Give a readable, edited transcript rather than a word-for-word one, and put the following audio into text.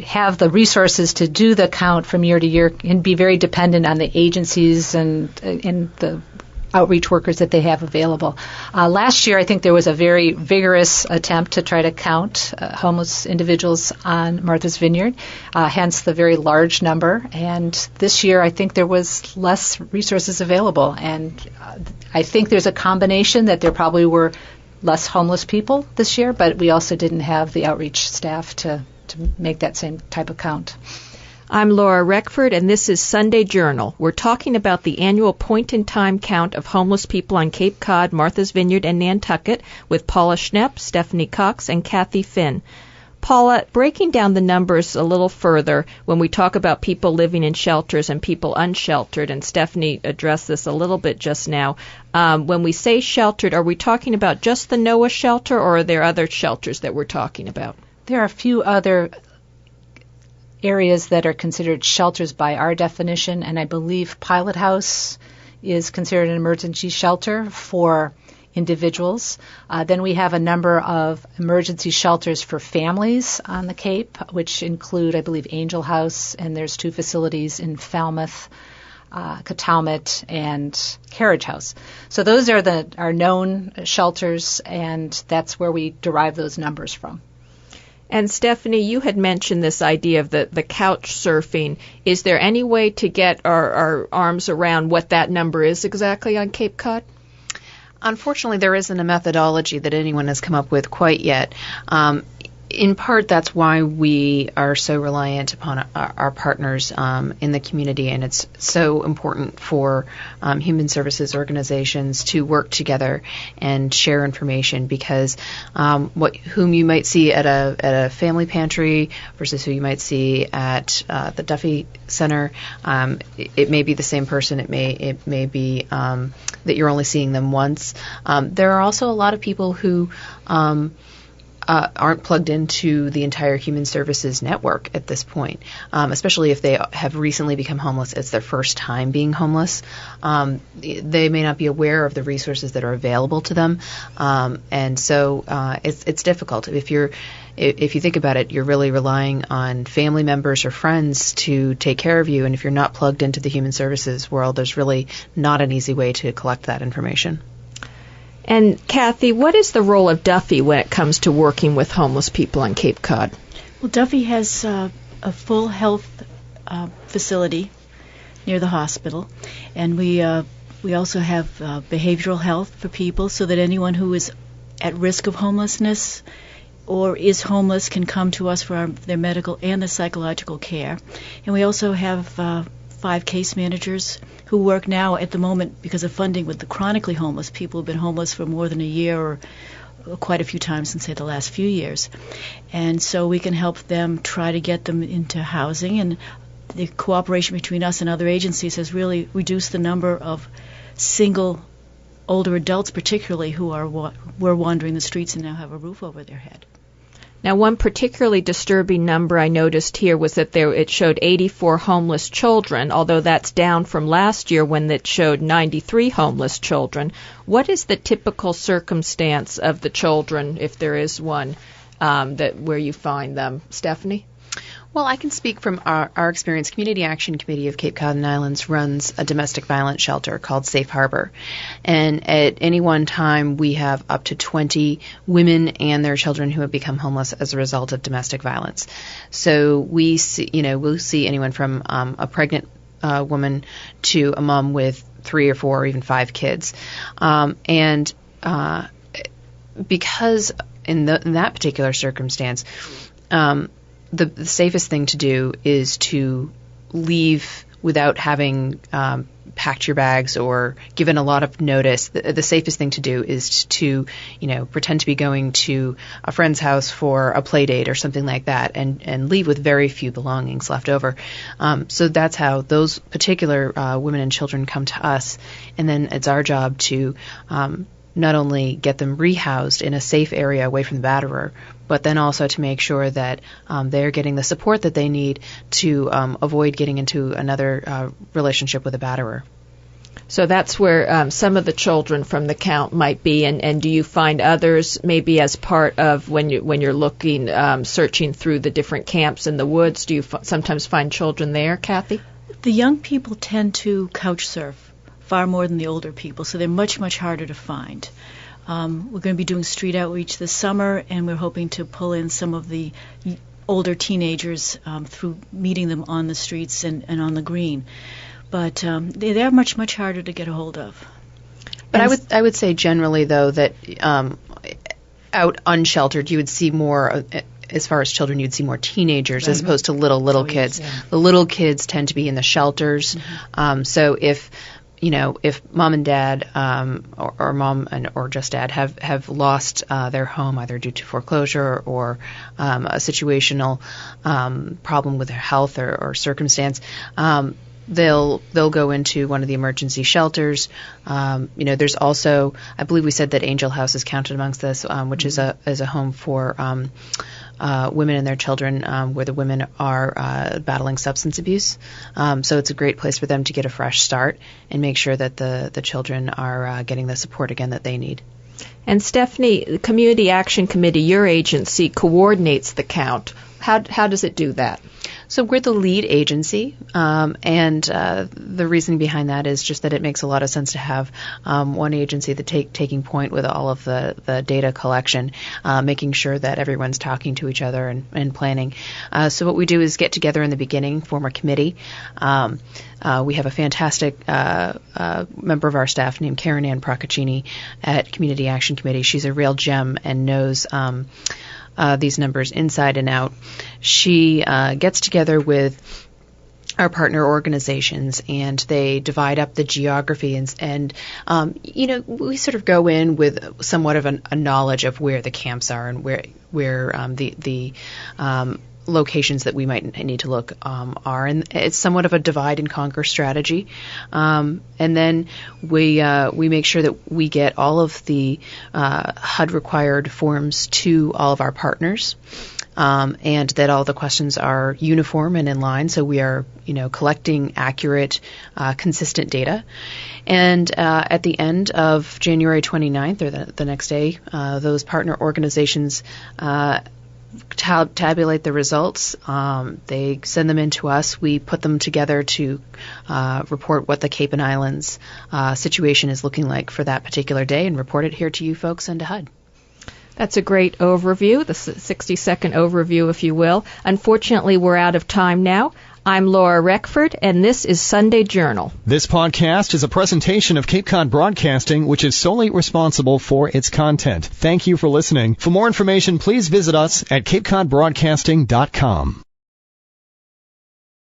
have the resources to do the count from year to year can be very dependent on the agencies and the outreach workers that they have available. Last year, I think there was a very vigorous attempt to try to count homeless individuals on Martha's Vineyard, hence the very large number. And this year, I think there was less resources available. And I think there's a combination that there probably were less homeless people this year, but we also didn't have the outreach staff to make that same type of count. I'm Laura Reckford, and this is Sunday Journal. We're talking about the annual point-in-time count of homeless people on Cape Cod, Martha's Vineyard, and Nantucket with Paula Schnepp, Stephanie Cox, and Kathy Finn. Paula, breaking down the numbers a little further, when we talk about people living in shelters and people unsheltered, and Stephanie addressed this a little bit just now, when we say sheltered, are we talking about just the NOAA shelter, or are there other shelters that we're talking about? There are a few other areas that are considered shelters by our definition, and I believe Pilot House is considered an emergency shelter for individuals. Then we have a number of emergency shelters for families on the Cape, which include, I believe, Angel House, and there's 2 facilities in Falmouth, Cataumet, and Carriage House. So those are our known shelters, and that's where we derive those numbers from. And Stephanie, you had mentioned this idea of the couch surfing. Is there any way to get our arms around what that number is exactly on Cape Cod? Unfortunately, there isn't a methodology that anyone has come up with quite yet. In part, that's why we are so reliant upon our partners in the community, and it's so important for human services organizations to work together and share information, because whom you might see at a family pantry versus who you might see at the Duffy Center, it may be the same person. It may be that you're only seeing them once. There are also a lot of people who aren't plugged into the entire human services network at this point, especially if they have recently become homeless. It's their first time being homeless. They may not be aware of the resources that are available to them, and so it's difficult. If you think about it, you're really relying on family members or friends to take care of you, and if you're not plugged into the human services world, there's really not an easy way to collect that information. And Kathy, what is the role of Duffy when it comes to working with homeless people on Cape Cod? Well, Duffy has a full health facility near the hospital, and we also have behavioral health for people, so that anyone who is at risk of homelessness or is homeless can come to us for their medical and their psychological care. And we also have 5 case managers who work now at the moment because of funding with the chronically homeless people who've been homeless for more than a year or quite a few times in, say, the last few years. And so we can help them try to get them into housing, and the cooperation between us and other agencies has really reduced the number of single older adults particularly who were wandering the streets and now have a roof over their head. Now, one particularly disturbing number I noticed here was that it showed 84 homeless children, although that's down from last year when it showed 93 homeless children. What is the typical circumstance of the children, if there is one, where you find them? Stephanie? Well, I can speak from our experience. Community Action Committee of Cape Cod and Islands runs a domestic violence shelter called Safe Harbor. And at any one time, we have up to 20 women and their children who have become homeless as a result of domestic violence. So we'll see anyone from a pregnant woman to a mom with 3 or 4 or even 5 kids. Because in that particular circumstance, the safest thing to do is to leave without having packed your bags or given a lot of notice. The safest thing to do is to, pretend to be going to a friend's house for a play date or something like that, and leave with very few belongings left over. So that's how those particular women and children come to us, and then it's our job to not only get them rehoused in a safe area away from the batterer, but then also to make sure that they're getting the support that they need to avoid getting into another relationship with a batterer. So that's where some of the children from the count might be, and do you find others maybe as part of when you're looking, searching through the different camps in the woods? Do you sometimes find children there, Kathy? The young people tend to couch surf far more than the older people, so they're much, much harder to find. We're going to be doing street outreach this summer, and we're hoping to pull in some of the older teenagers through meeting them on the streets and on the green. But they're much, much harder to get a hold of. But I would say generally, though, that out unsheltered, you would see more, as far as children, you'd see more teenagers as opposed to little kids. Yeah. The little kids tend to be in the shelters. So if mom and dad or mom or just dad have lost their home either due to foreclosure or a situational problem with their health or circumstance, they'll go into one of the emergency shelters. There's also, I believe we said that Angel House is counted amongst this, which is a home for women and their children, where the women are battling substance abuse. So it's a great place for them to get a fresh start and make sure that the children are getting the support again that they need. And Stephanie, the Community Action Committee, your agency, coordinates the count. How does it do that? So we're the lead agency, and the reason behind that is just that it makes a lot of sense to have one agency taking point with all of the data collection, making sure that everyone's talking to each other and planning. So what we do is get together in the beginning, form a committee. We have a fantastic member of our staff named Karen Ann Procaccini at Community Action Committee. She's a real gem and knows these numbers inside and out. She gets together with our partner organizations, and they divide up the geography, and we sort of go in with somewhat of a knowledge of where the camps are and where the locations that we might need to look are, and it's somewhat of a divide and conquer strategy. And then we make sure that we get all of the HUD required forms to all of our partners, and that all the questions are uniform and in line. So we are collecting accurate, consistent data. And at the end of January 29th, or the next day, those partner organizations tabulate the results. They send them in to us. We put them together to report what the Cape and Islands situation is looking like for that particular day and report it here to you folks and to HUD. That's a great overview, the 60-second overview, if you will. Unfortunately, we're out of time now. I'm Laura Reckford, and this is Sunday Journal. This podcast is a presentation of Cape Cod Broadcasting, which is solely responsible for its content. Thank you for listening. For more information, please visit us at capecodbroadcasting.com.